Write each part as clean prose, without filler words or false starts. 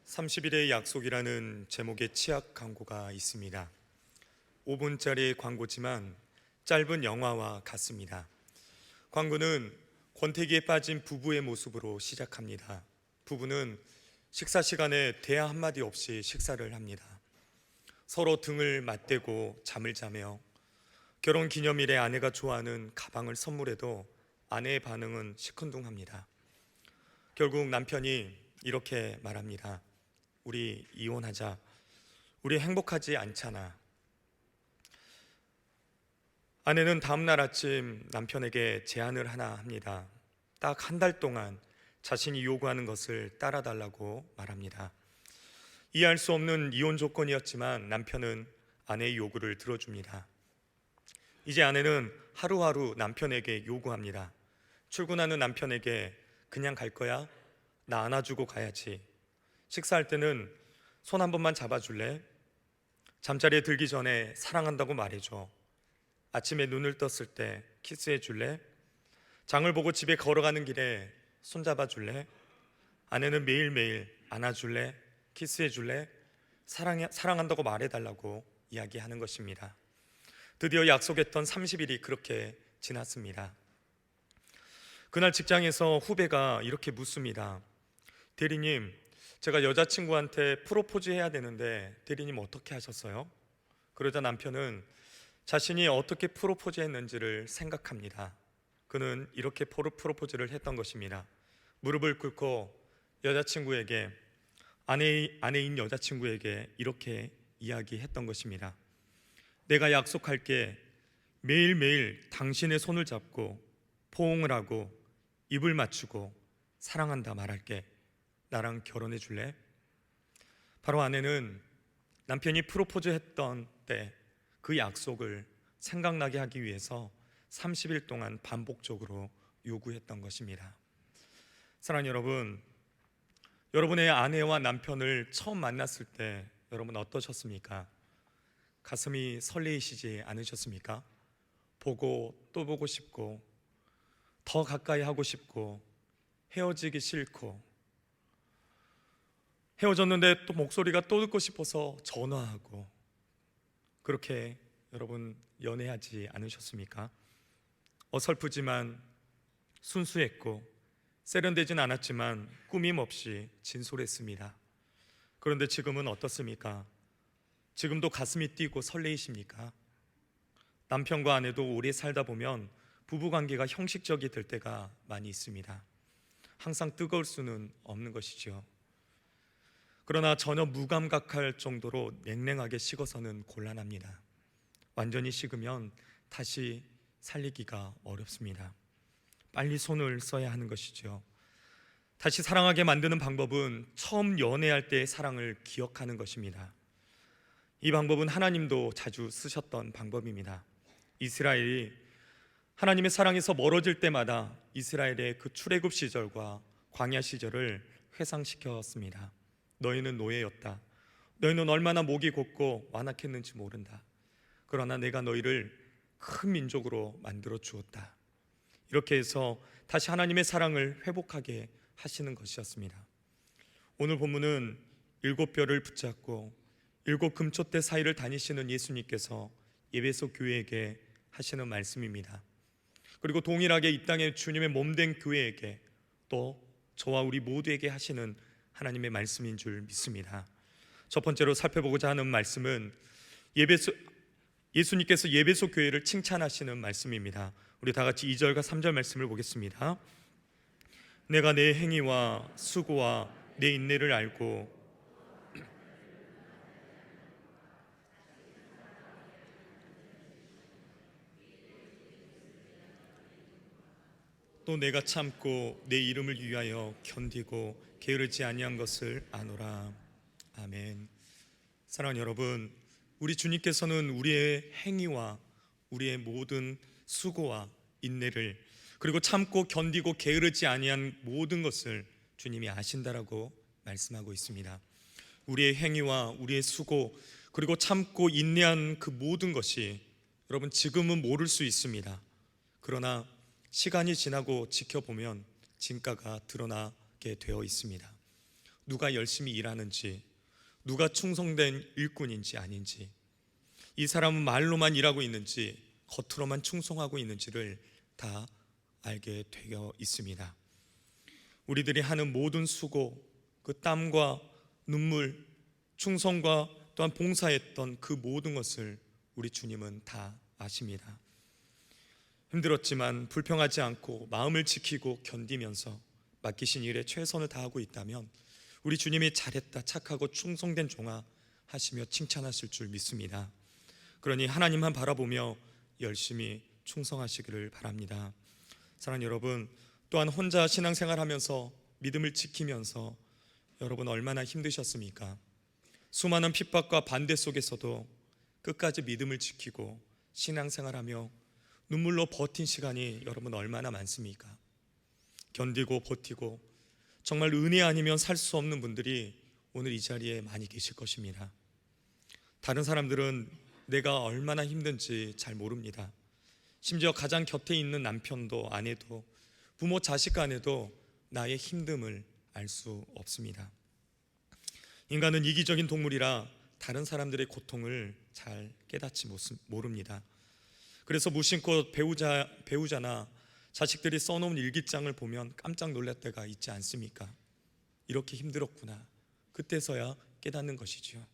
30일의 약속이라는 제목의 치약 광고가 있습니다. 5분짜리 광고지만 짧은 영화와 같습니다. 광고는 권태기에 빠진 부부의 모습으로 시작합니다. 부부는 식사 시간에 대화 한마디 없이 식사를 합니다. 서로 등을 맞대고 잠을 자며 결혼 기념일에 아내가 좋아하는 가방을 선물해도 아내의 반응은 시큰둥합니다. 결국 남편이 이렇게 말합니다. 우리 이혼하자. 우리 행복하지 않잖아. 아내는 다음날 아침 남편에게 제안을 하나 합니다. 딱 한 달 동안 자신이 요구하는 것을 따라달라고 말합니다. 이해할 수 없는 이혼 조건이었지만 남편은 아내의 요구를 들어줍니다. 이제 아내는 하루하루 남편에게 요구합니다. 출근하는 남편에게 그냥 갈 거야? 나 안아주고 가야지. 식사할 때는 손 한 번만 잡아줄래? 잠자리에 들기 전에 사랑한다고 말해줘. 아침에 눈을 떴을 때 키스해 줄래? 장을 보고 집에 걸어가는 길에 손잡아 줄래? 아내는 매일매일 안아줄래? 키스해 줄래? 사랑한다고 말해달라고 이야기하는 것입니다. 드디어 약속했던 30일이 그렇게 지났습니다. 그날 직장에서 후배가 이렇게 묻습니다. 대리님, 제가 여자친구한테 프로포즈 해야 되는데 대리님 어떻게 하셨어요? 그러자 남편은 자신이 어떻게 프로포즈 했는지를 생각합니다. 그는 이렇게 프로포즈를 했던 것입니다. 무릎을 꿇고 여자친구에게 아내인 여자친구에게 이렇게 이야기했던 것입니다. 내가 약속할게. 매일매일 당신의 손을 잡고 포옹을 하고 입을 맞추고 사랑한다 말할게. 나랑 결혼해 줄래? 바로 아내는 남편이 프로포즈 했던 때 그 약속을 생각나게 하기 위해서 30일 동안 반복적으로 요구했던 것입니다. 사랑하는 여러분, 여러분의 아내와 남편을 처음 만났을 때 여러분 어떠셨습니까? 가슴이 설레이시지 않으셨습니까? 보고 또 보고 싶고 더 가까이 하고 싶고 헤어지기 싫고 헤어졌는데 또 목소리가 또 듣고 싶어서 전화하고 그렇게 여러분 연애하지 않으셨습니까? 어설프지만 순수했고 세련되진 않았지만 꾸밈 없이 진솔했습니다. 그런데 지금은 어떻습니까? 지금도 가슴이 뛰고 설레이십니까? 남편과 아내도 오래 살다 보면 부부관계가 형식적이 될 때가 많이 있습니다. 항상 뜨거울 수는 없는 것이죠. 그러나 전혀 무감각할 정도로 냉랭하게 식어서는 곤란합니다. 완전히 식으면 다시 살리기가 어렵습니다. 빨리 손을 써야 하는 것이죠. 다시 사랑하게 만드는 방법은 처음 연애할 때의 사랑을 기억하는 것입니다. 이 방법은 하나님도 자주 쓰셨던 방법입니다. 이스라엘이 하나님의 사랑에서 멀어질 때마다 이스라엘의 그 출애굽 시절과 광야 시절을 회상시켰습니다. 너희는 노예였다. 너희는 얼마나 목이 곧고 완악했는지 모른다. 그러나 내가 너희를 큰 민족으로 만들어 주었다. 이렇게 해서 다시 하나님의 사랑을 회복하게 하시는 것이었습니다. 오늘 본문은 7별을 붙잡고 7 금촛대 사이를 다니시는 예수님께서 에베소 교회에게 하시는 말씀입니다. 그리고 동일하게 이 땅에 주님의 몸된 교회에게 또 저와 우리 모두에게 하시는 하나님의 말씀인 줄 믿습니다. 첫 번째로 살펴보고자 하는 말씀은 예수님께서 에베소 교회를 칭찬하시는 말씀입니다. 우리 다 같이 2절과 3절 말씀을 보겠습니다. 내가 내 행위와 수고와 내 인내를 알고 또 내가 참고 내 이름을 위하여 견디고 게으르지 아니한 것을 아노라. 아멘. 사랑하는 여러분, 우리 주님께서는 우리의 행위와 우리의 모든 수고와 인내를 그리고 참고 견디고 게으르지 아니한 모든 것을 주님이 아신다라고 말씀하고 있습니다. 우리의 행위와 우리의 수고 그리고 참고 인내한 그 모든 것이 여러분 지금은 모를 수 있습니다. 그러나 시간이 지나고 지켜보면 진가가 드러나게 되어 있습니다. 누가 열심히 일하는지, 누가 충성된 일꾼인지 아닌지, 이 사람은 말로만 일하고 있는지 겉으로만 충성하고 있는지를 다 알게 되어 있습니다. 우리들이 하는 모든 수고, 그 땀과 눈물, 충성과 또한 봉사했던 그 모든 것을 우리 주님은 다 아십니다. 힘들었지만 불평하지 않고 마음을 지키고 견디면서 맡기신 일에 최선을 다하고 있다면 우리 주님이 잘했다, 착하고 충성된 종아 하시며 칭찬하실 줄 믿습니다. 그러니 하나님만 바라보며 열심히 충성하시기를 바랍니다. 사랑하는 여러분, 또한 혼자 신앙생활하면서 믿음을 지키면서 여러분 얼마나 힘드셨습니까? 수많은 핍박과 반대 속에서도 끝까지 믿음을 지키고 신앙생활하며 눈물로 버틴 시간이 여러분 얼마나 많습니까? 견디고 버티고 정말 은혜 아니면 살 수 없는 분들이 오늘 이 자리에 많이 계실 것입니다. 다른 사람들은 내가 얼마나 힘든지 잘 모릅니다. 심지어 가장 곁에 있는 남편도 아내도 부모 자식 간에도 나의 힘듦을 알 수 없습니다. 인간은 이기적인 동물이라 다른 사람들의 고통을 잘 깨닫지 모릅니다. 그래서 무심코 배우자나 자식들이 써놓은 일기장을 보면 깜짝 놀랄 때가 있지 않습니까? 이렇게 힘들었구나. 그때서야 깨닫는 것이지요.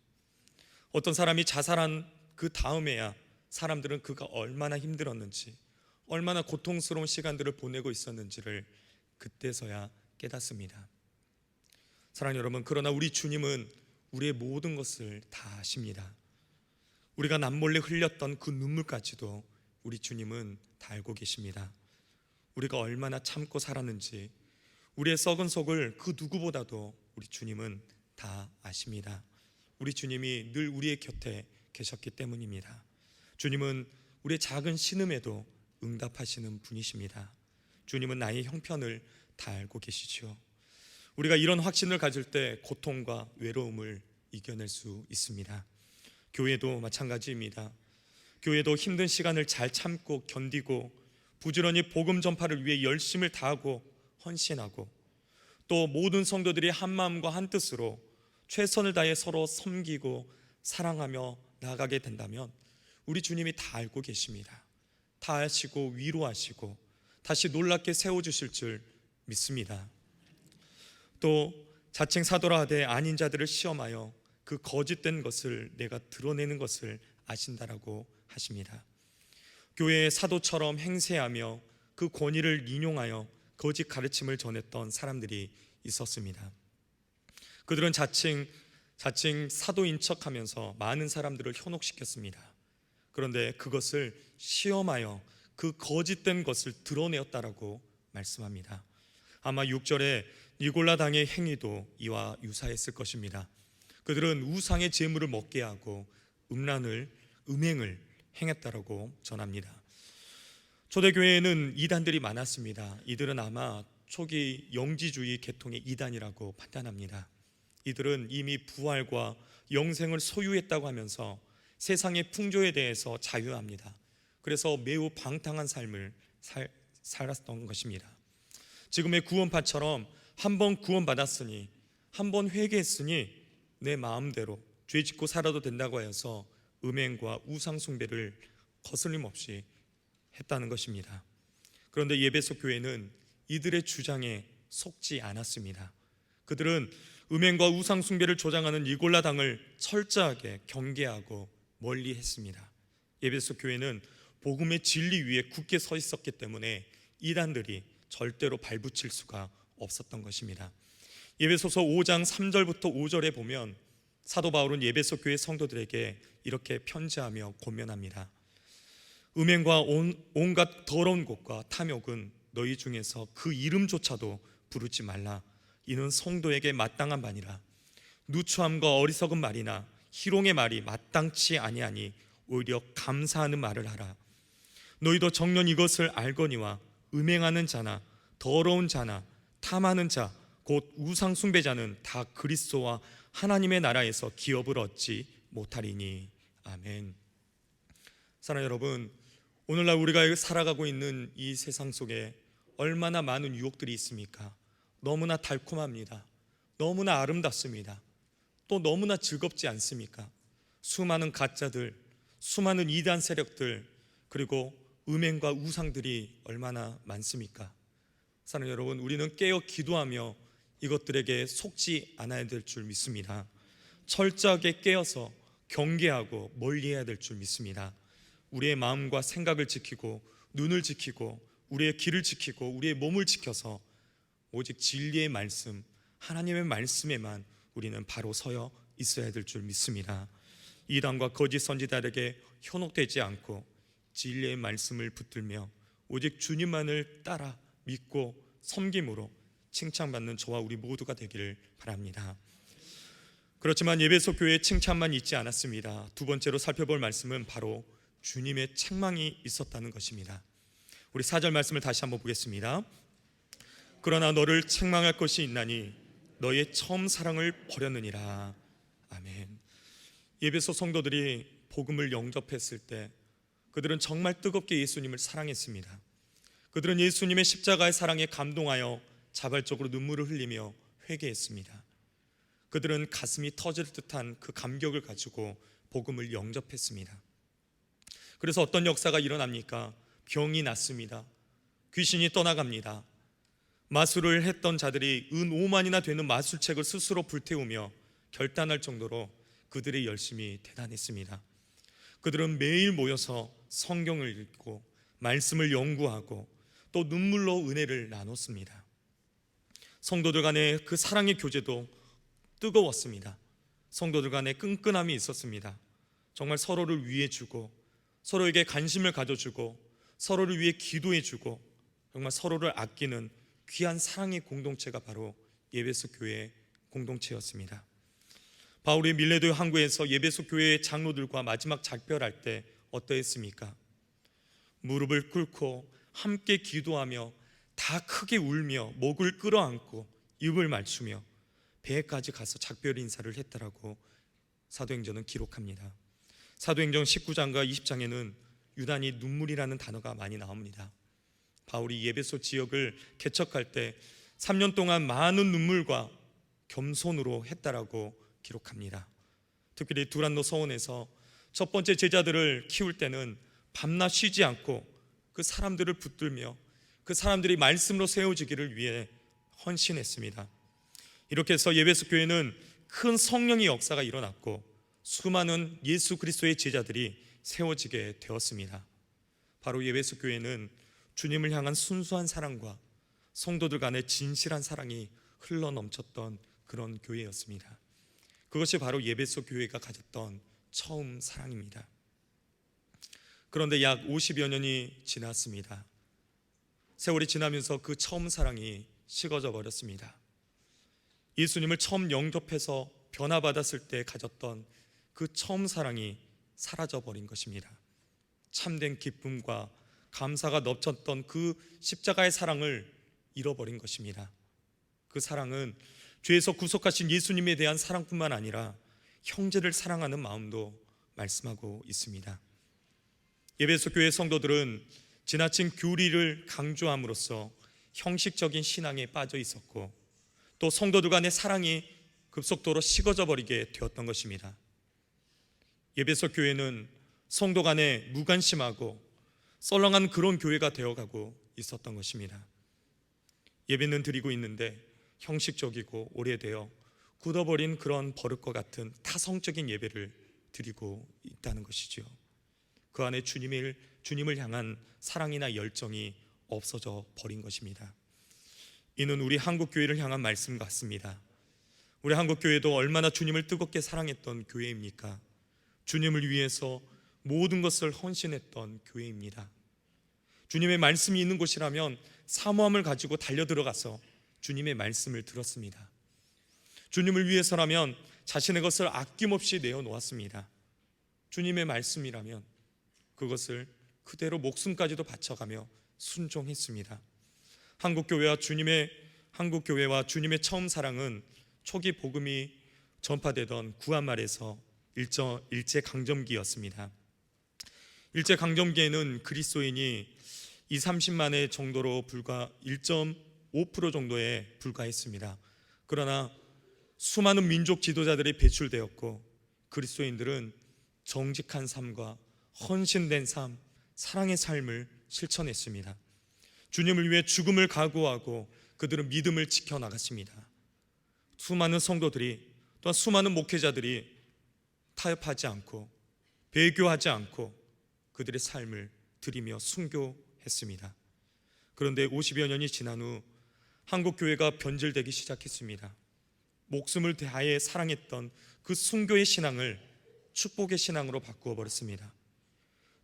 어떤 사람이 자살한 그 다음에야 사람들은 그가 얼마나 힘들었는지, 얼마나 고통스러운 시간들을 보내고 있었는지를 그때서야 깨닫습니다. 사랑하는 여러분, 그러나 우리 주님은 우리의 모든 것을 다 아십니다. 우리가 남몰래 흘렸던 그 눈물까지도 우리 주님은 다 알고 계십니다. 우리가 얼마나 참고 살았는지, 우리의 썩은 속을 그 누구보다도 우리 주님은 다 아십니다. 우리 주님이 늘 우리의 곁에 계셨기 때문입니다. 주님은 우리의 작은 신음에도 응답하시는 분이십니다. 주님은 나의 형편을 다 알고 계시죠. 우리가 이런 확신을 가질 때 고통과 외로움을 이겨낼 수 있습니다. 교회도 마찬가지입니다. 교회도 힘든 시간을 잘 참고 견디고 부지런히 복음 전파를 위해 열심을 다하고 헌신하고 또 모든 성도들이 한 마음과 한 뜻으로 최선을 다해 서로 섬기고 사랑하며 나아가게 된다면 우리 주님이 다 알고 계십니다. 다 아시고 위로하시고 다시 놀랍게 세워주실 줄 믿습니다. 또 자칭 사도라 하되 아닌 자들을 시험하여 그 거짓된 것을 내가 드러내는 것을 아신다라고 하십니다. 교회의 사도처럼 행세하며 그 권위를 인용하여 거짓 가르침을 전했던 사람들이 있었습니다. 그들은 자칭 사도인 척하면서 많은 사람들을 현혹시켰습니다. 그런데 그것을 시험하여 그 거짓된 것을 드러내었다라고 말씀합니다. 아마 6절에 니골라 당의 행위도 이와 유사했을 것입니다. 그들은 우상의 제물을 먹게 하고 음행을 행했다라고 전합니다. 초대교회에는 이단들이 많았습니다. 이들은 아마 초기 영지주의 계통의 이단이라고 판단합니다. 이들은 이미 부활과 영생을 소유했다고 하면서 세상의 풍조에 대해서 자유합니다. 그래서 매우 방탕한 삶을 살았던 것입니다. 지금의 구원파처럼 한 번 구원받았으니, 한 번 회개했으니 내 마음대로 죄 짓고 살아도 된다고 해서 음행과 우상 숭배를 거슬림없이 했다는 것입니다. 그런데 예배소 교회는 이들의 주장에 속지 않았습니다. 그들은 음행과 우상 숭배를 조장하는 니골라 당을 철저하게 경계하고 멀리 했습니다. 예배소 교회는 복음의 진리 위에 굳게 서 있었기 때문에 이단들이 절대로 발붙일 수가 없었던 것입니다. 예배소서 5장 3절부터 5절에 보면 사도 바울은 예배소 교회 성도들에게 이렇게 편지하며 권면합니다. 음행과 온갖 더러운 것과 탐욕은 너희 중에서 그 이름조차도 부르지 말라. 이는 성도에게 마땅한 바니라. 누추함과 어리석은 말이나 희롱의 말이 마땅치 아니하니 오히려 감사하는 말을 하라. 너희도 정녕 이것을 알거니와 음행하는 자나 더러운 자나 탐하는 자 곧 우상 숭배자는 다 그리스도와 하나님의 나라에서 기업을 얻지 못하리니. 아멘. 사랑하는 여러분, 오늘날 우리가 살아가고 있는 이 세상 속에 얼마나 많은 유혹들이 있습니까? 너무나 달콤합니다. 너무나 아름답습니다. 또 너무나 즐겁지 않습니까? 수많은 가짜들, 수많은 이단 세력들, 그리고 음행과 우상들이 얼마나 많습니까? 사랑하는 여러분, 우리는 깨어 기도하며 이것들에게 속지 않아야 될 줄 믿습니다. 철저하게 깨어서 경계하고 멀리해야 될 줄 믿습니다. 우리의 마음과 생각을 지키고 눈을 지키고 우리의 길을 지키고 우리의 몸을 지켜서 오직 진리의 말씀, 하나님의 말씀에만 우리는 바로 서여 있어야 될 줄 믿습니다. 이단과 거짓 선지자들에게 현혹되지 않고 진리의 말씀을 붙들며 오직 주님만을 따라 믿고 섬김으로 칭찬받는 저와 우리 모두가 되기를 바랍니다. 그렇지만 예배소 교회에 칭찬만 있지 않았습니다. 두 번째로 살펴볼 말씀은 바로 주님의 책망이 있었다는 것입니다. 우리 4절 말씀을 다시 한번 보겠습니다. 그러나 너를 책망할 것이 있나니 너의 처음 사랑을 버렸느니라. 아멘. 예배소 성도들이 복음을 영접했을 때 그들은 정말 뜨겁게 예수님을 사랑했습니다. 그들은 예수님의 십자가의 사랑에 감동하여 자발적으로 눈물을 흘리며 회개했습니다. 그들은 가슴이 터질 듯한 그 감격을 가지고 복음을 영접했습니다. 그래서 어떤 역사가 일어납니까? 병이 낫습니다. 귀신이 떠나갑니다. 마술을 했던 자들이 은 5만이나 되는 마술책을 스스로 불태우며 결단할 정도로 그들의 열심이 대단했습니다. 그들은 매일 모여서 성경을 읽고 말씀을 연구하고 또 눈물로 은혜를 나눴습니다. 성도들 간의 그 사랑의 교제도 뜨거웠습니다. 성도들 간의 끈끈함이 있었습니다. 정말 서로를 위해주고 서로에게 관심을 가져주고 서로를 위해 기도해주고 정말 서로를 아끼는 귀한 사랑의 공동체가 바로 예배소 교회의 공동체였습니다. 바울이 밀레도 항구에서 예배소 교회의 장로들과 마지막 작별할 때 어떠했습니까? 무릎을 꿇고 함께 기도하며 다 크게 울며 목을 끌어안고 입을 맞추며 배에까지 가서 작별 인사를 했다라고 사도행전은 기록합니다. 사도행전 19장과 20장에는 유난히 눈물이라는 단어가 많이 나옵니다. 바울이 예배소 지역을 개척할 때 3년 동안 많은 눈물과 겸손으로 했다라고 기록합니다. 특별히 두란노 서원에서 첫 번째 제자들을 키울 때는 밤낮 쉬지 않고 그 사람들을 붙들며 그 사람들이 말씀으로 세워지기를 위해 헌신했습니다. 이렇게 해서 예배소 교회는 큰 성령의 역사가 일어났고 수많은 예수 그리스도의 제자들이 세워지게 되었습니다. 바로 예배소 교회는 주님을 향한 순수한 사랑과 성도들 간의 진실한 사랑이 흘러넘쳤던 그런 교회였습니다. 그것이 바로 예배소 교회가 가졌던 처음 사랑입니다. 그런데 약 50여 년이 지났습니다. 세월이 지나면서 그 처음 사랑이 식어져 버렸습니다. 예수님을 처음 영접해서 변화받았을 때 가졌던 그 처음 사랑이 사라져 버린 것입니다. 참된 기쁨과 감사가 넘쳤던 그 십자가의 사랑을 잃어버린 것입니다. 그 사랑은 죄에서 구속하신 예수님에 대한 사랑뿐만 아니라 형제를 사랑하는 마음도 말씀하고 있습니다. 예배소 교회 성도들은 지나친 교리를 강조함으로써 형식적인 신앙에 빠져 있었고 또 성도들 간의 사랑이 급속도로 식어져 버리게 되었던 것입니다. 예배소 교회는 성도 간에 무관심하고 썰렁한 그런 교회가 되어가고 있었던 것입니다. 예배는 드리고 있는데 형식적이고 오래되어 굳어버린 그런 버릇과 같은 타성적인 예배를 드리고 있다는 것이죠. 그 안에 주님을 향한 사랑이나 열정이 없어져 버린 것입니다. 이는 우리 한국교회를 향한 말씀 같습니다. 우리 한국교회도 얼마나 주님을 뜨겁게 사랑했던 교회입니까? 주님을 위해서 모든 것을 헌신했던 교회입니다. 주님의 말씀이 있는 곳이라면 사모함을 가지고 달려들어가서 주님의 말씀을 들었습니다. 주님을 위해서라면 자신의 것을 아낌없이 내어놓았습니다. 주님의 말씀이라면 그것을 그대로 목숨까지도 바쳐가며 순종했습니다. 한국교회와 주님의 처음 사랑은 초기 복음이 전파되던 구한말에서 일제강점기였습니다. 일제강점기에는 그리스도인이 20-30만의 정도로 불과 1.5% 정도에 불과했습니다. 그러나 수많은 민족 지도자들이 배출되었고 그리스도인들은 정직한 삶과 헌신된 삶, 사랑의 삶을 실천했습니다. 주님을 위해 죽음을 각오하고 그들은 믿음을 지켜나갔습니다. 수많은 성도들이, 또한 수많은 목회자들이 타협하지 않고 배교하지 않고 그들의 삶을 드리며 순교했습니다. 그런데 50여 년이 지난 후 한국교회가 변질되기 시작했습니다. 목숨을 다해 사랑했던 그 순교의 신앙을 축복의 신앙으로 바꾸어 버렸습니다.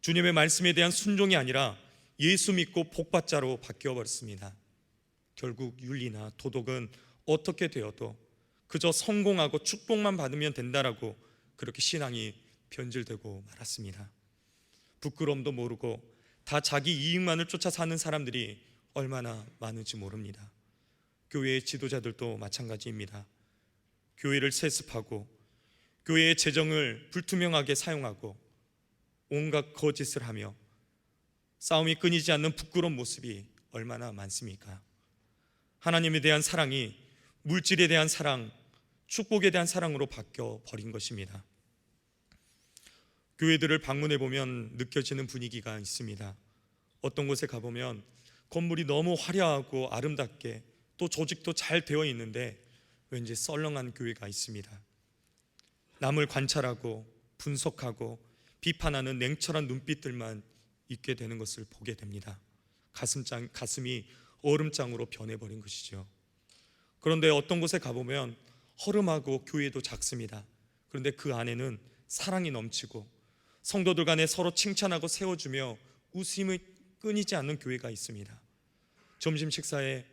주님의 말씀에 대한 순종이 아니라 예수 믿고 복받자로 바뀌어 버렸습니다. 결국 윤리나 도덕은 어떻게 되어도 그저 성공하고 축복만 받으면 된다라고 그렇게 신앙이 변질되고 말았습니다. 부끄러움도 모르고 다 자기 이익만을 쫓아 사는 사람들이 얼마나 많은지 모릅니다. 교회의 지도자들도 마찬가지입니다. 교회를 세습하고 교회의 재정을 불투명하게 사용하고 온갖 거짓을 하며 싸움이 끊이지 않는 부끄러운 모습이 얼마나 많습니까? 하나님에 대한 사랑이 물질에 대한 사랑, 축복에 대한 사랑으로 바뀌어 버린 것입니다. 교회들을 방문해 보면 느껴지는 분위기가 있습니다. 어떤 곳에 가보면 건물이 너무 화려하고 아름답게 또 조직도 잘 되어 있는데 왠지 썰렁한 교회가 있습니다. 남을 관찰하고 분석하고 비판하는 냉철한 눈빛들만 있게 되는 것을 보게 됩니다. 가슴이 얼음장으로 변해버린 것이죠. 그런데 어떤 곳에 가보면 허름하고 교회도 작습니다. 그런데 그 안에는 사랑이 넘치고 성도들 간에 서로 칭찬하고 세워주며 웃음이 끊이지 않는 교회가 있습니다. 점심 식사에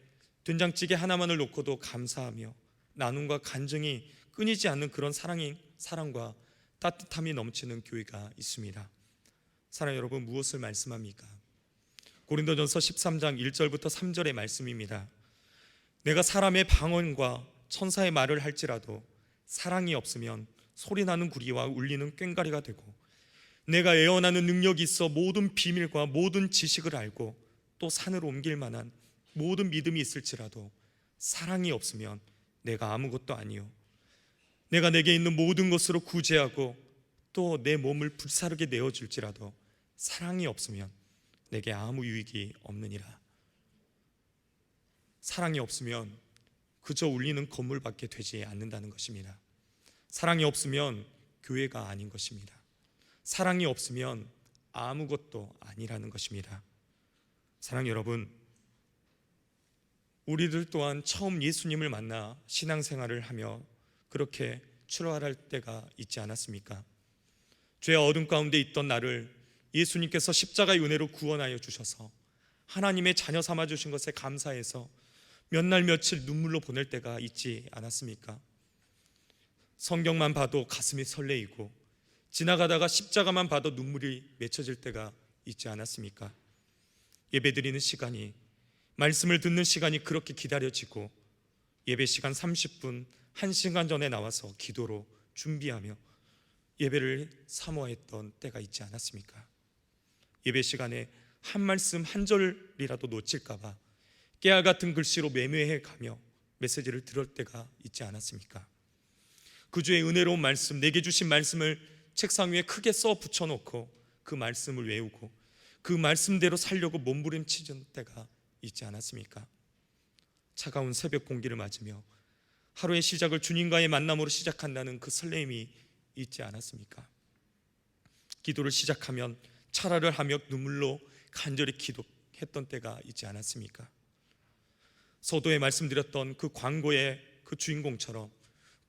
된장찌개 하나만을 놓고도 감사하며 나눔과 간증이 끊이지 않는 그런 사랑과 따뜻함이 넘치는 교회가 있습니다. 사랑하는 여러분, 무엇을 말씀합니까? 고린도전서 13장 1절부터 3절의 말씀입니다. 내가 사람의 방언과 천사의 말을 할지라도 사랑이 없으면 소리나는 구리와 울리는 꽹과리가 되고, 내가 애언하는 능력이 있어 모든 비밀과 모든 지식을 알고 또 산을 옮길 만한 모든 믿음이 있을지라도 사랑이 없으면 내가 아무것도 아니요, 내가 내게 있는 모든 것으로 구제하고 또 내 몸을 불사르게 내어줄지라도 사랑이 없으면 내게 아무 유익이 없느니라. 사랑이 없으면 그저 울리는 건물밖에 되지 않는다는 것입니다. 사랑이 없으면 교회가 아닌 것입니다. 사랑이 없으면 아무것도 아니라는 것입니다. 사랑 여러분, 우리들 또한 처음 예수님을 만나 신앙생활을 하며 그렇게 출발할 때가 있지 않았습니까? 죄와 어둠 가운데 있던 나를 예수님께서 십자가의 은혜로 구원하여 주셔서 하나님의 자녀 삼아 주신 것에 감사해서 몇 날 며칠 눈물로 보낼 때가 있지 않았습니까? 성경만 봐도 가슴이 설레이고 지나가다가 십자가만 봐도 눈물이 맺혀질 때가 있지 않았습니까? 예배드리는 시간이, 말씀을 듣는 시간이 그렇게 기다려지고 예배 시간 30분, 1시간 전에 나와서 기도로 준비하며 예배를 사모했던 때가 있지 않았습니까? 예배 시간에 한 말씀 한 절이라도 놓칠까 봐 깨알 같은 글씨로 매매해 가며 메시지를 들을 때가 있지 않았습니까? 그 주의 은혜로운 말씀, 내게 주신 말씀을 책상 위에 크게 써 붙여놓고 그 말씀을 외우고 그 말씀대로 살려고 몸부림치는 때가 있지 않았습니까? 차가운 새벽 공기를 맞으며 하루의 시작을 주님과의 만남으로 시작한다는 그 설렘이 있지 않았습니까? 기도를 시작하면 철야를 하며 눈물로 간절히 기도했던 때가 있지 않았습니까? 서도에 말씀드렸던 그 광고의 그 주인공처럼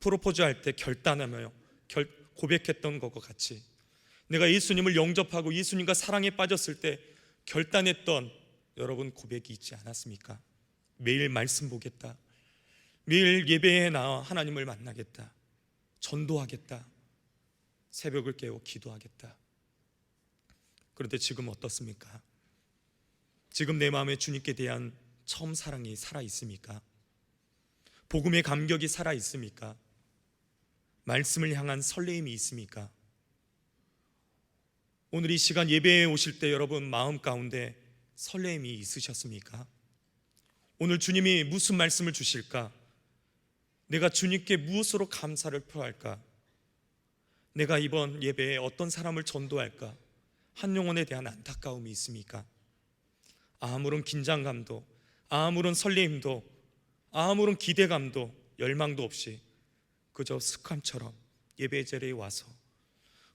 프로포즈 할 때 결단하며 고백했던 것과 같이 내가 예수님을 영접하고 예수님과 사랑에 빠졌을 때 결단했던 여러분 고백이 있지 않았습니까? 매일 말씀 보겠다, 매일 예배에 나와 하나님을 만나겠다, 전도하겠다, 새벽을 깨워 기도하겠다. 그런데 지금 어떻습니까? 지금 내 마음에 주님께 대한 처음 사랑이 살아있습니까? 복음의 감격이 살아있습니까? 말씀을 향한 설레임이 있습니까? 오늘 이 시간 예배에 오실 때 여러분 마음 가운데 설레임이 있으셨습니까? 오늘 주님이 무슨 말씀을 주실까? 내가 주님께 무엇으로 감사를 표할까? 내가 이번 예배에 어떤 사람을 전도할까? 한 영혼에 대한 안타까움이 있습니까? 아무런 긴장감도, 아무런 설레임도, 아무런 기대감도 열망도 없이 그저 습관처럼 예배 자리에 와서,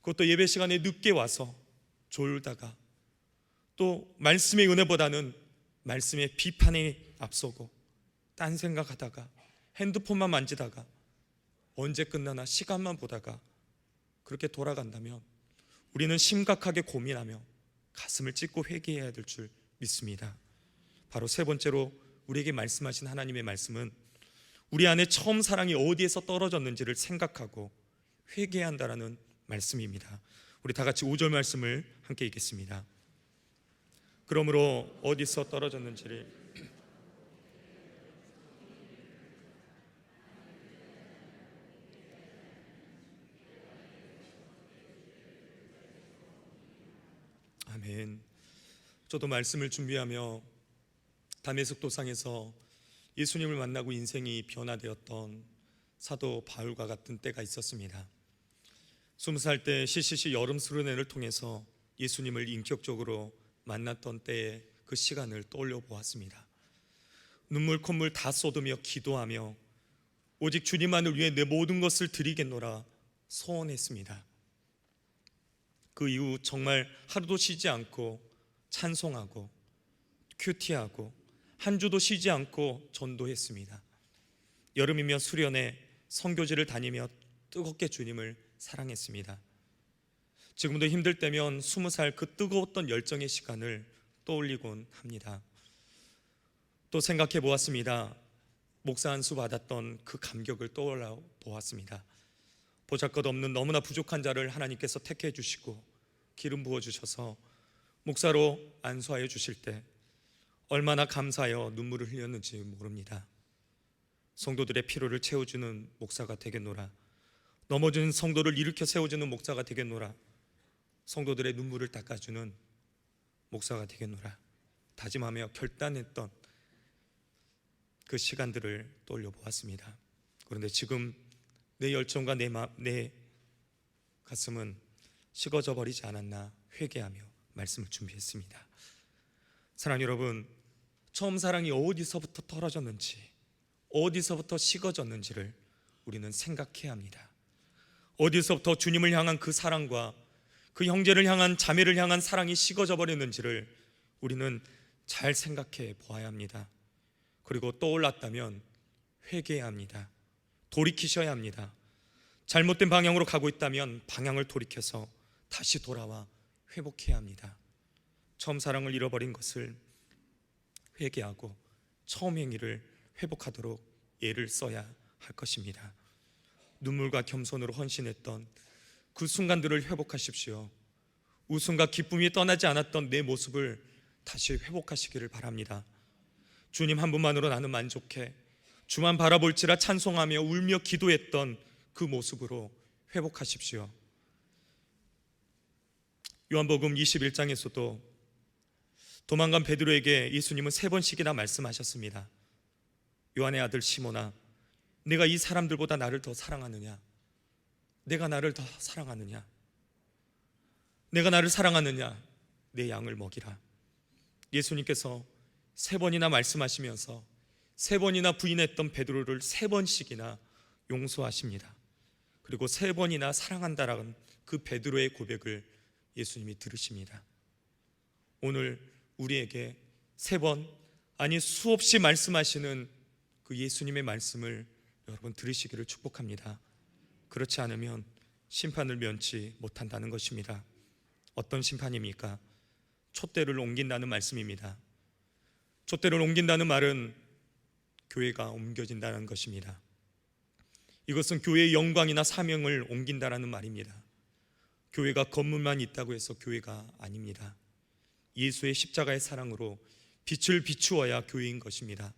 그것도 예배 시간에 늦게 와서 졸다가, 또 말씀의 은혜보다는 말씀의 비판에 앞서고 딴 생각하다가 핸드폰만 만지다가 언제 끝나나 시간만 보다가 그렇게 돌아간다면 우리는 심각하게 고민하며 가슴을 찢고 회개해야 될 줄 믿습니다. 바로 세 번째로 우리에게 말씀하신 하나님의 말씀은 우리 안에 처음 사랑이 어디에서 떨어졌는지를 생각하고 회개해야 한다라는 말씀입니다. 우리 다 같이 5절 말씀을 함께 읽겠습니다. 그러므로 어디서 떨어졌는지를 아멘. 저도 말씀을 준비하며 다메섹 도상에서 예수님을 만나고 인생이 변화되었던 사도 바울과 같은 때가 있었습니다. 20살 때 CCC 여름 수련회를 통해서 예수님을 인격적으로 만났던 때의 그 시간을 떠올려 보았습니다. 눈물 콧물 다 쏟으며 기도하며 오직 주님만을 위해 내 모든 것을 드리겠노라 소원했습니다. 그 이후 정말 하루도 쉬지 않고 찬송하고 큐티하고 한 주도 쉬지 않고 전도했습니다. 여름이면 수련회 선교지를 다니며 뜨겁게 주님을 사랑했습니다. 지금도 힘들 때면 20살 그 뜨거웠던 열정의 시간을 떠올리곤 합니다. 또 생각해 보았습니다. 목사 안수 받았던 그 감격을 떠올려 보았습니다. 보잘것없는 너무나 부족한 자를 하나님께서 택해 주시고 기름 부어 주셔서 목사로 안수하여 주실 때 얼마나 감사하여 눈물을 흘렸는지 모릅니다. 성도들의 피로를 채워주는 목사가 되겠노라. 넘어진 성도를 일으켜 세워주는 목사가 되겠노라. 성도들의 눈물을 닦아주는 목사가 되겠노라 다짐하며 결단했던 그 시간들을 떠올려 보았습니다. 그런데 지금 내 열정과 내 가슴은 식어져 버리지 않았나 회개하며 말씀을 준비했습니다. 사랑하는 여러분, 처음 사랑이 어디서부터 떨어졌는지, 어디서부터 식어졌는지를 우리는 생각해야 합니다. 어디서부터 주님을 향한 그 사랑과 그 형제를 향한, 자매를 향한 사랑이 식어져 버렸는지를 우리는 잘 생각해 보아야 합니다. 그리고 떠올랐다면 회개해야 합니다. 돌이키셔야 합니다. 잘못된 방향으로 가고 있다면 방향을 돌이켜서 다시 돌아와 회복해야 합니다. 처음 사랑을 잃어버린 것을 회개하고 처음 행위를 회복하도록 애를 써야 할 것입니다. 눈물과 겸손으로 헌신했던 그 순간들을 회복하십시오. 웃음과 기쁨이 떠나지 않았던 내 모습을 다시 회복하시기를 바랍니다. 주님 한 분만으로 나는 만족해, 주만 바라볼지라 찬송하며 울며 기도했던 그 모습으로 회복하십시오. 요한복음 21장에서도 도망간 베드로에게 예수님은 3번씩이나 말씀하셨습니다. 요한의 아들 시몬아, 내가 이 사람들보다 나를 더 사랑하느냐? 내가 나를 더 사랑하느냐? 내가 나를 사랑하느냐? 내 양을 먹이라. 예수님께서 3번이나 말씀하시면서 3번이나 부인했던 베드로를 3번씩이나 용서하십니다. 그리고 3번이나 사랑한다라는 그 베드로의 고백을 예수님이 들으십니다. 오늘 우리에게 3번, 아니 수없이 말씀하시는 그 예수님의 말씀을 여러분 들으시기를 축복합니다. 그렇지 않으면 심판을 면치 못한다는 것입니다. 어떤 심판입니까? 촛대를 옮긴다는 말씀입니다. 촛대를 옮긴다는 말은 교회가 옮겨진다는 것입니다. 이것은 교회의 영광이나 사명을 옮긴다라는 말입니다. 교회가 건물만 있다고 해서 교회가 아닙니다. 예수의 십자가의 사랑으로 빛을 비추어야 교회인 것입니다.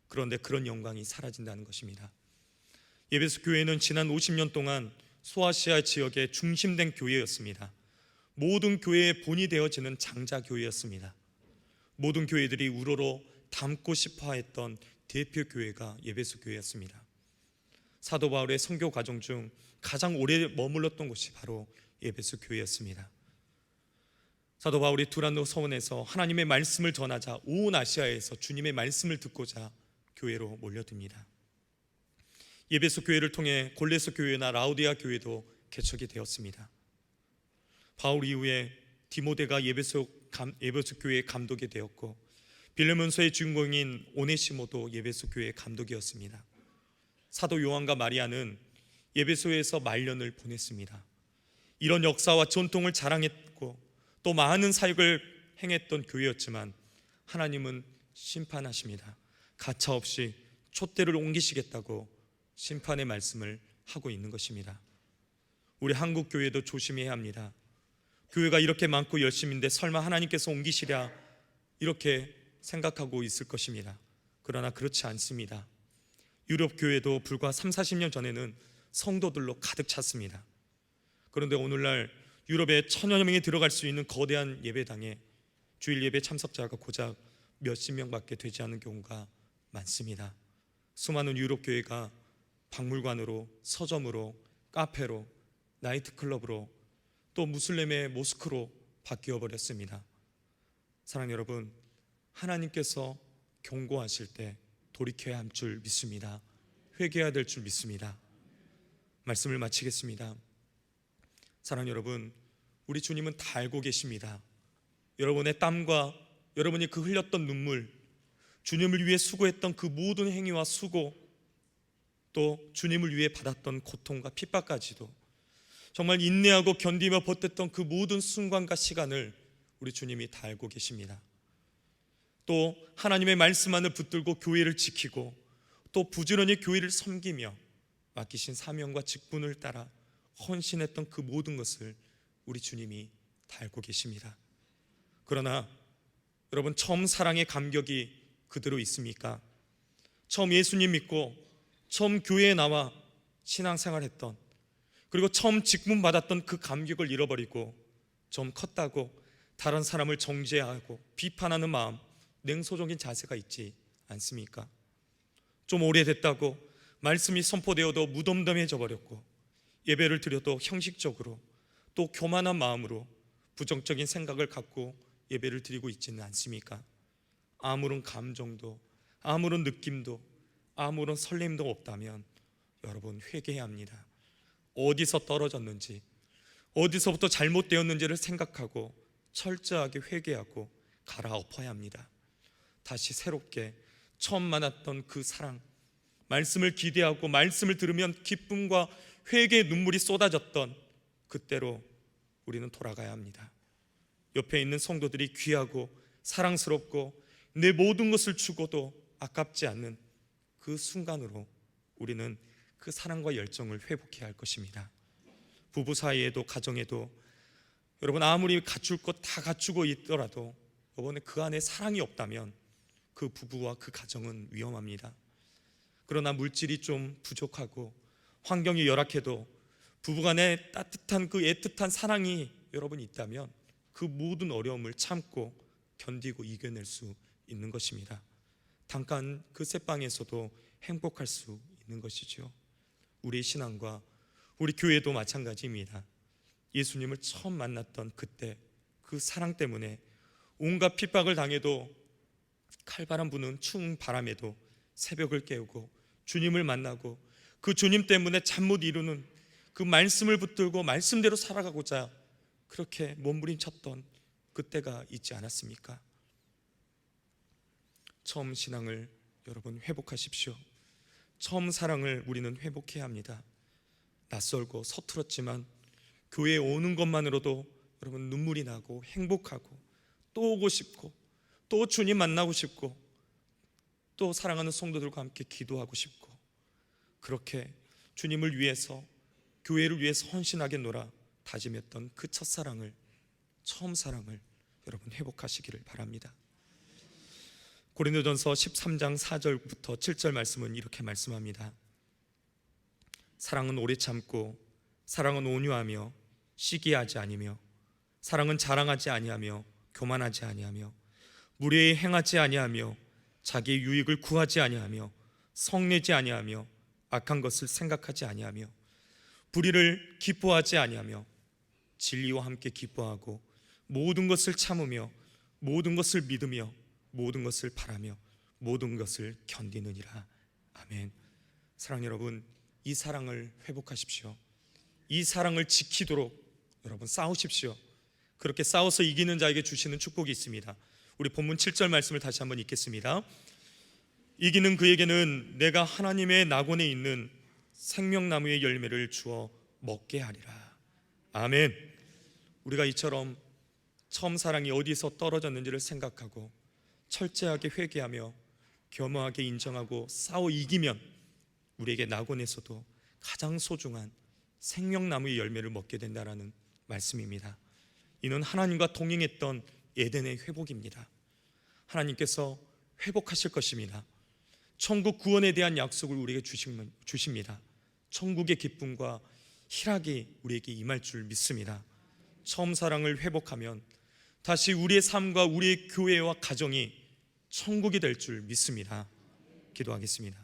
그런데 그런 영광이 사라진다는 것입니다. 에베소 교회는 지난 50년 동안 소아시아 지역의 중심된 교회였습니다. 모든 교회의 본이 되어지는 장자 교회였습니다. 모든 교회들이 우러러 담고 싶어 했던 대표 교회가 에베소 교회였습니다. 사도 바울의 선교 과정 중 가장 오래 머물렀던 곳이 바로 에베소 교회였습니다. 사도 바울이 두란노 서원에서 하나님의 말씀을 전하자 온 아시아에서 주님의 말씀을 듣고자 교회로 몰려듭니다. 에베소 교회를 통해 골레소 교회나 라우디아 교회도 개척이 되었습니다. 바울 이후에 디모데가 에베소 교회의 감독이 되었고, 빌레몬서의 주인공인 오네시모도 에베소 교회의 감독이었습니다. 사도 요한과 마리아는 에베소에서 말년을 보냈습니다. 이런 역사와 전통을 자랑했고 또 많은 사역을 행했던 교회였지만 하나님은 심판하십니다. 가차없이 촛대를 옮기시겠다고 심판의 말씀을 하고 있는 것입니다. 우리 한국 교회도 조심해야 합니다. 교회가 이렇게 많고 열심인데 설마 하나님께서 옮기시랴 이렇게 생각하고 있을 것입니다. 그러나 그렇지 않습니다. 유럽 교회도 불과 30-40년 전에는 성도들로 가득 찼습니다. 그런데 오늘날 유럽에 1000여 명이 들어갈 수 있는 거대한 예배당에 주일 예배 참석자가 고작 몇십 명밖에 되지 않은 경우가 많습니다. 수많은 유럽 교회가 박물관으로, 서점으로, 카페로, 나이트클럽으로, 또 무슬림의 모스크로 바뀌어 버렸습니다. 사랑하는 여러분, 하나님께서 경고하실 때 돌이켜야 할 줄 믿습니다. 회개해야 될 줄 믿습니다. 말씀을 마치겠습니다. 사랑하는 여러분, 우리 주님은 다 알고 계십니다. 여러분의 땀과 여러분이 그 흘렸던 눈물, 주님을 위해 수고했던 그 모든 행위와 수고, 또 주님을 위해 받았던 고통과 핍박까지도 정말 인내하고 견디며 버텼던 그 모든 순간과 시간을 우리 주님이 다 알고 계십니다. 또 하나님의 말씀 안을 붙들고 교회를 지키고 또 부지런히 교회를 섬기며 맡기신 사명과 직분을 따라 헌신했던 그 모든 것을 우리 주님이 다 알고 계십니다. 그러나 여러분, 처음 사랑의 감격이 그대로 있습니까? 처음 예수님 믿고 처음 교회에 나와 신앙생활했던, 그리고 처음 직분 받았던 그 감격을 잃어버리고 좀 컸다고 다른 사람을 정죄하고 비판하는 마음, 냉소적인 자세가 있지 않습니까? 좀 오래됐다고 말씀이 선포되어도 무덤덤해져 버렸고, 예배를 드려도 형식적으로 또 교만한 마음으로 부정적인 생각을 갖고 예배를 드리고 있지는 않습니까? 아무런 감정도, 아무런 느낌도, 아무런 설렘도 없다면 여러분, 회개해야 합니다. 어디서 떨어졌는지, 어디서부터 잘못되었는지를 생각하고 철저하게 회개하고 갈아엎어야 합니다. 다시 새롭게 처음 만났던 그 사랑, 말씀을 기대하고 말씀을 들으면 기쁨과 회개의 눈물이 쏟아졌던 그때로 우리는 돌아가야 합니다. 옆에 있는 성도들이 귀하고 사랑스럽고 내 모든 것을 주고도 아깝지 않는 그 순간으로 우리는 그 사랑과 열정을 회복해야 할 것입니다. 부부 사이에도 가정에도 여러분, 아무리 갖출 것 다 갖추고 있더라도 이번에 그 안에 사랑이 없다면 그 부부와 그 가정은 위험합니다. 그러나 물질이 좀 부족하고 환경이 열악해도 부부간에 따뜻한 그 애틋한 사랑이 여러분 있다면 그 모든 어려움을 참고 견디고 이겨낼 수 있는 것입니다. 잠깐 그 새방에서도 행복할 수 있는 것이죠. 우리의 신앙과 우리 교회도 마찬가지입니다. 예수님을 처음 만났던 그때 그 사랑 때문에 온갖 핍박을 당해도, 칼바람 부는 추운 바람에도 새벽을 깨우고 주님을 만나고 그 주님 때문에 잠 못 이루는 그 말씀을 붙들고 말씀대로 살아가고자 그렇게 몸부림쳤던 그때가 있지 않았습니까? 처음 신앙을 여러분 회복하십시오. 처음 사랑을 우리는 회복해야 합니다. 낯설고 서툴었지만 교회에 오는 것만으로도 여러분 눈물이 나고 행복하고 또 오고 싶고 또 주님 만나고 싶고 또 사랑하는 성도들과 함께 기도하고 싶고, 그렇게 주님을 위해서 교회를 위해서 헌신하겠노라 다짐했던 그 첫사랑을, 처음 사랑을 여러분 회복하시기를 바랍니다. 고린도전서 13장 4절부터 7절 말씀은 이렇게 말씀합니다. 사랑은 오래 참고, 사랑은 온유하며 시기하지 아니며, 사랑은 자랑하지 아니하며 교만하지 아니하며, 무례히 행하지 아니하며, 자기의 유익을 구하지 아니하며, 성내지 아니하며, 악한 것을 생각하지 아니하며 불의를 기뻐하지 아니하며 진리와 함께 기뻐하고 모든 것을 참으며 모든 것을 믿으며 모든 것을 바라며 모든 것을 견디느니라. 아멘. 사랑하는 여러분, 이 사랑을 회복하십시오. 이 사랑을 지키도록 여러분 싸우십시오. 그렇게 싸워서 이기는 자에게 주시는 축복이 있습니다. 우리 본문 7절 말씀을 다시 한번 읽겠습니다. 이기는 그에게는 내가 하나님의 낙원에 있는 생명나무의 열매를 주어 먹게 하리라. 아멘. 우리가 이처럼 처음 사랑이 어디서 떨어졌는지를 생각하고 철저하게 회개하며 겸허하게 인정하고 싸워 이기면 우리에게 낙원에서도 가장 소중한 생명나무의 열매를 먹게 된다라는 말씀입니다. 이는 하나님과 동행했던 에덴의 회복입니다. 하나님께서 회복하실 것입니다. 천국 구원에 대한 약속을 우리에게 주십니다. 천국의 기쁨과 희락이 우리에게 임할 줄 믿습니다. 처음 사랑을 회복하면 다시 우리의 삶과 우리의 교회와 가정이 천국이 될 줄 믿습니다. 기도하겠습니다.